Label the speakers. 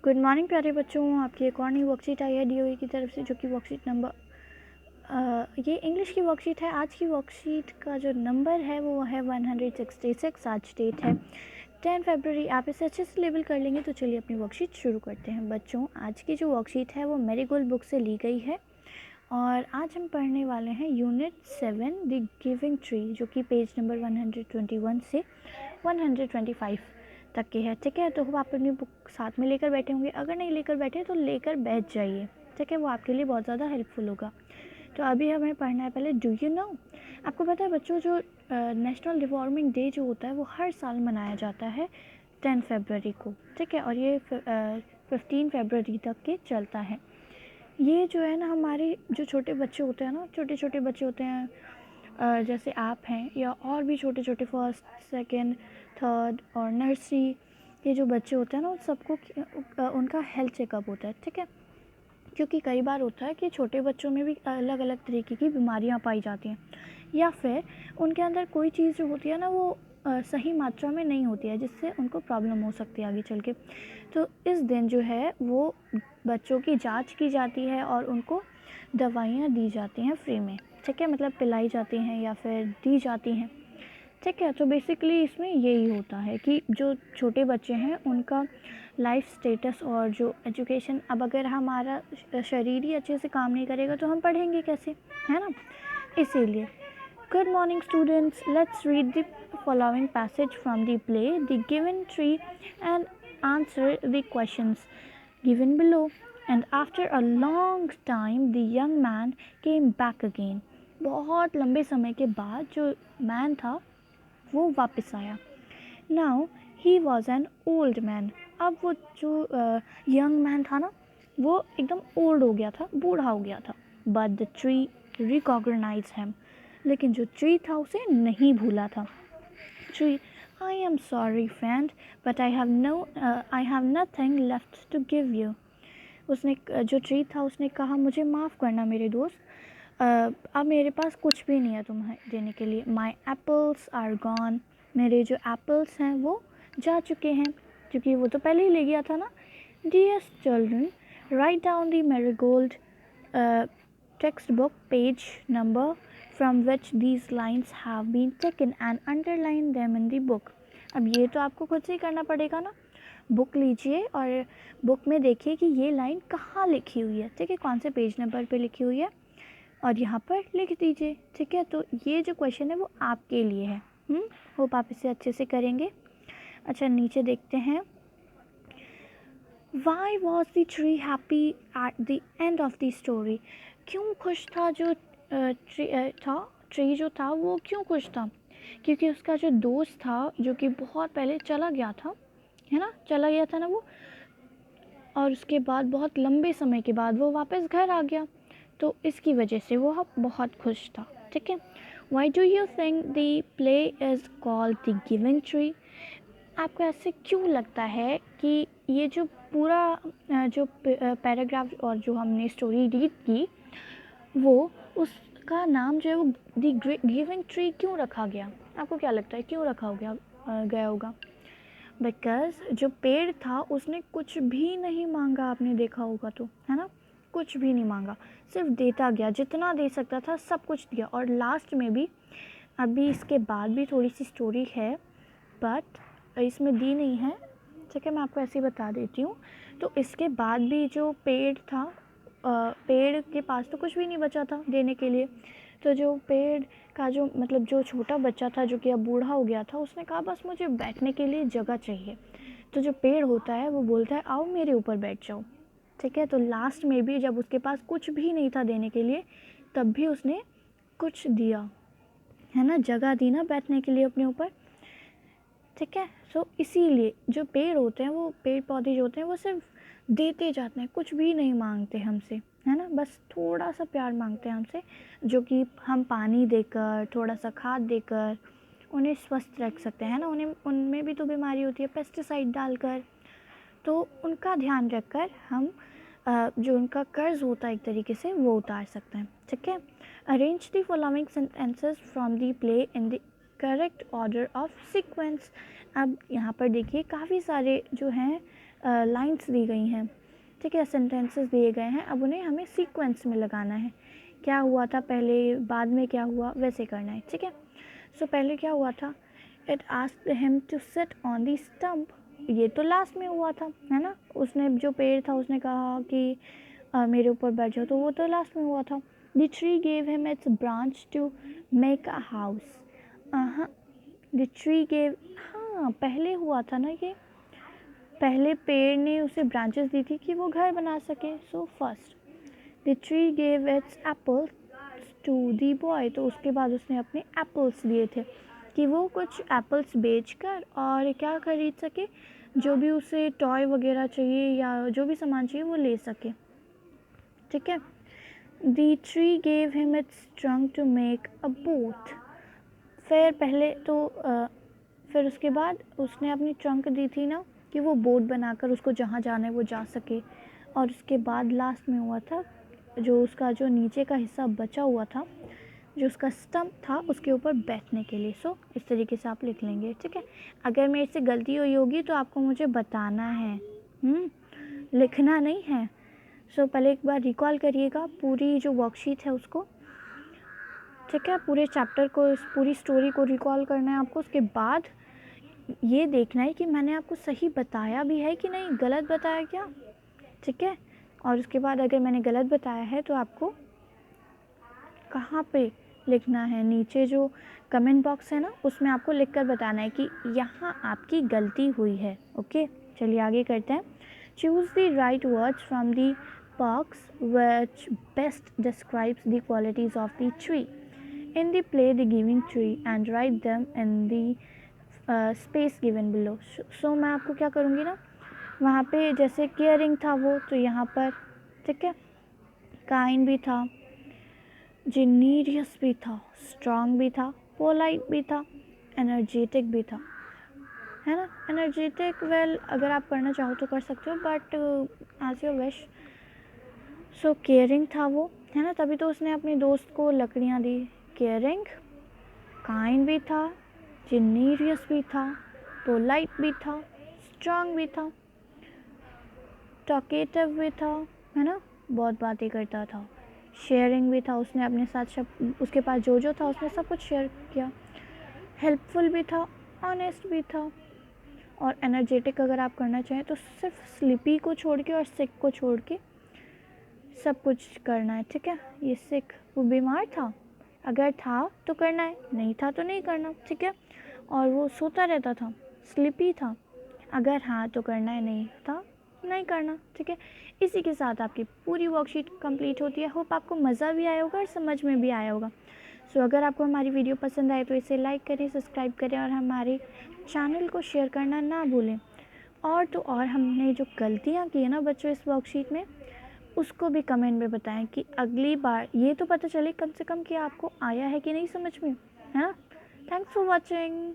Speaker 1: Good morning प्यारे बच्चों, आपकी एक और नई वर्कशीट आई है डीओई की तरफ से, जो कि वर्कशीट नंबर ये इंग्लिश की वर्कशीट है। आज की वर्कशीट का जो नंबर है वो है 166। आज डेट है 10 फरवरी। आप इसे अच्छे से लेबल कर लेंगे तो चलिए अपनी वर्कशीट शुरू करते हैं। बच्चों, आज की जो वर्कशीट है वो मैरीगोल्ड बुक से ली गई है और आज हम पढ़ने वाले हैं यूनिट 7 द गिविंग ट्री, जो कि पेज नंबर 121 से 125 तक के है। ठीक है, तो वो आप अपनी बुक साथ में लेकर बैठे होंगे। अगर नहीं लेकर बैठे तो लेकर बैठ जाइए, ठीक है, वो आपके लिए बहुत ज़्यादा हेल्पफुल होगा। तो अभी हमें पढ़ना है पहले डू यू नो। आपको पता है बच्चों, जो नेशनल डिवॉर्मिंग डे जो होता है वो हर साल मनाया जाता है 10 फरवरी को। ठीक है, और ये 15 फरवरी तक के चलता है। ये जो है ना, हमारे जो छोटे बच्चे होते हैं ना, छोटे छोटे बच्चे होते हैं, जैसे आप हैं या और भी छोटे छोटे फर्स्ट सेकंड थर्ड और नर्सरी के जो बच्चे होते हैं ना, उन सबको उनका हेल्थ चेकअप होता है। ठीक है, क्योंकि कई बार होता है कि छोटे बच्चों में भी अलग अलग तरीके की बीमारियां पाई जाती हैं, या फिर उनके अंदर कोई चीज़ जो होती है ना वो सही मात्रा में नहीं होती है, जिससे उनको प्रॉब्लम हो सकती है आगे चल के। तो इस दिन जो है वो बच्चों की जांच की जाती है और उनको दवाइयाँ दी जाती हैं फ्री में। ठीक है, मतलब पिलाई जाती हैं या फिर दी जाती हैं। ठीक है, तो बेसिकली इसमें यही होता है कि जो छोटे बच्चे हैं उनका लाइफ स्टेटस और जो एजुकेशन, अब अगर हमारा शरीर ही अच्छे से काम नहीं करेगा तो हम पढ़ेंगे कैसे, है ना। इसीलिए good morning students, let's read the following passage from the play the given tree and answer the questions given below. And after a long time the young man came back again. बहुत लंबे समय के बाद जो man था वो वापस आया। Now he was an old man. अब वो जो यंग मैन था ना, वो एकदम ओल्ड हो गया था, बूढ़ा हो गया था। But the tree recognized him. लेकिन जो ट्री था उसे नहीं भूला था। Tree, I am sorry friend, but I have nothing left to give you. उसने जो ट्री था उसने कहा, मुझे माफ़ करना मेरे दोस्त, अब मेरे पास कुछ भी नहीं है तुम्हें देने के लिए। माई एप्पल्स आर गॉन, मेरे जो एप्पल्स हैं वो जा चुके हैं, क्योंकि वो तो पहले ही ले गया था ना। Dear children, write down the Marigold text book page number from which these lines have been taken and underline them in the book. अब ये तो आपको खुद से ही करना पड़ेगा ना। बुक लीजिए और बुक में देखिए कि ये लाइन कहाँ लिखी हुई है। ठीक है, कौन से पेज नंबर पे लिखी हुई है और यहाँ पर लिख दीजिए। ठीक है, तो ये जो क्वेश्चन है वो आपके लिए है। होप आप इसे अच्छे से करेंगे। अच्छा, नीचे देखते हैं। Why was the tree happy at the end of the story. क्यों खुश था जो ट्री जो था वो क्यों खुश था? क्योंकि उसका जो दोस्त था जो कि बहुत पहले चला गया था, है ना, चला गया था ना वो, और उसके बाद बहुत लंबे समय के बाद वो वापस घर आ गया, तो इसकी वजह से वो बहुत खुश था। ठीक है, why do you think the play is called the giving tree. आपको ऐसे क्यों लगता है कि ये जो पूरा जो पैराग्राफ और जो हमने स्टोरी रीड की वो, उसका नाम जो है वो द गिविंग ट्री क्यों रखा गया? आपको क्या लगता है क्यों रखा गया होगा? बिकॉज जो पेड़ था उसने कुछ भी नहीं मांगा, आपने देखा होगा तो, है ना, कुछ भी नहीं मांगा, सिर्फ देता गया, जितना दे सकता था सब कुछ दिया। और लास्ट में भी, अभी इसके बाद भी थोड़ी सी स्टोरी है बट इसमें दी नहीं है। ठीक है, मैं आपको ऐसे ही बता देती हूँ। तो इसके बाद भी जो पेड़ था, पेड़ के पास तो कुछ भी नहीं बचा था देने के लिए। तो जो पेड़ का जो मतलब जो छोटा बच्चा था जो कि अब बूढ़ा हो गया था, उसने कहा बस मुझे बैठने के लिए जगह चाहिए। तो जो पेड़ होता है वो बोलता है आओ मेरे ऊपर बैठ जाओ। ठीक है, तो लास्ट में भी जब उसके पास कुछ भी नहीं था देने के लिए, तब भी उसने कुछ दिया, है ना, जगह दी ना बैठने के लिए अपने ऊपर। ठीक है, सो इसीलिए जो पेड़ होते हैं, वो पेड़ पौधे जो होते हैं वो सिर्फ देते जाते हैं, कुछ भी नहीं मांगते हमसे, है ना, बस थोड़ा सा प्यार मांगते हैं हमसे, जो कि हम पानी देकर, थोड़ा सा खाद देकर उन्हें स्वस्थ रख सकते हैं ना। उन्हें, उनमें भी तो बीमारी होती है, पेस्टिसाइड डालकर, तो उनका ध्यान रखकर हम जो उनका कर्ज होता है एक तरीके से वो उतार सकते हैं। ठीक है, arrange the following sentences from the play in the correct order of sequence. अब यहाँ पर देखिए काफ़ी सारे जो हैं लाइंस दी गई हैं, ठीक है, सेंटेंसेस दिए गए हैं। अब उन्हें हमें सीक्वेंस में लगाना है, क्या हुआ था पहले, बाद में क्या हुआ, वैसे करना है, ठीक है। सो पहले क्या हुआ था, it asked him to sit on the stump, ये तो लास्ट में हुआ था, है ना, उसने जो पेड़ था उसने कहा कि मेरे ऊपर बैठ जाओ, तो वो तो लास्ट में हुआ था। The tree gave him its branch to make a house, the tree gave, हाँ पहले हुआ था ना, ये पहले पेड़ ने उसे ब्रांचेस दी थी कि वो घर बना सके। So first the tree gave its apples to the boy, तो उसके बाद उसने अपने एप्पल्स दिए थे कि वो कुछ एप्पल्स बेचकर और क्या खरीद सके, जो भी उसे टॉय वगैरह चाहिए या जो भी सामान चाहिए वो ले सके, ठीक है। The tree gave him its trunk to make a boat, फिर पहले तो फिर उसके बाद उसने अपनी ट्रंक दी थी ना कि वो बोट बनाकर उसको जहाँ जाना है वो जा सके। और उसके बाद लास्ट में हुआ था जो उसका जो नीचे का हिस्सा बचा हुआ था, जो उसका स्टम्प था, उसके ऊपर बैठने के लिए। सो इस तरीके से आप लिख लेंगे, ठीक है। अगर मेरे से गलती हुई होगी तो आपको मुझे बताना है, लिखना नहीं है। सो पहले एक बार रिकॉल करिएगा पूरी जो वर्कशीट है उसको, ठीक है, पूरे चैप्टर को, इस पूरी स्टोरी को रिकॉल करना है आपको। उसके बाद ये देखना है कि मैंने आपको सही बताया भी है कि नहीं, गलत बताया क्या, ठीक है। और उसके बाद अगर मैंने गलत बताया है तो आपको कहाँ पे लिखना है, नीचे जो कमेंट बॉक्स है ना उसमें आपको लिखकर बताना है कि यहाँ आपकी गलती हुई है, ओके। चलिए आगे करते हैं। Choose the right words from the box which best describes the qualities of the tree in the play the giving tree and write them in the space given below। सो मैं आपको क्या करूँगी ना, वहाँ पे जैसे केयरिंग था वो, तो यहाँ पर, ठीक है, काइंड भी था, जीनियस भी था, स्ट्रॉन्ग भी था, पोलाइट भी था, एनर्जेटिक भी था, है ना। एनर्जेटिक वेल अगर आप करना चाहो तो कर सकते हो, but as your wish. So caring था वो, है ना, तभी तो उसने अपने दोस्त को लकड़ियाँ दी। केयरिंग, काइंड भी था, जीनियस भी था, पोलाइट भी था, स्ट्रॉन्ग भी था, टॉकेटिव भी था, है ना, बहुत बातें करता था। शेयरिंग भी था, उसने अपने साथ सब, उसके पास जो था उसने सब कुछ शेयर किया। हेल्पफुल भी था, ऑनेस्ट भी था। और एनर्जेटिक अगर आप करना चाहें तो सिर्फ स्लीपी को छोड़ के और सिक को छोड़ के सब कुछ करना है, ठीक है। ये सिक, वो बीमार था, अगर था तो करना है, नहीं था तो नहीं करना, ठीक है। और वो सोता रहता था, स्लीपी था, अगर हाँ तो करना है, नहीं था नहीं करना, ठीक है। इसी के साथ आपकी पूरी वर्कशीट कंप्लीट होती है। होप आपको मज़ा भी आया होगा और समझ में भी आया होगा। सो अगर आपको हमारी वीडियो पसंद आए तो इसे लाइक करें, सब्सक्राइब करें और हमारे चैनल को शेयर करना ना भूलें। और तो और हमने जो गलतियाँ की है ना बच्चों इस वर्कशीट में, उसको भी कमेंट में बताएं कि अगली बार ये तो पता चले कम से कम कि आपको आया है कि नहीं समझ में, है ना। Thanks for watching.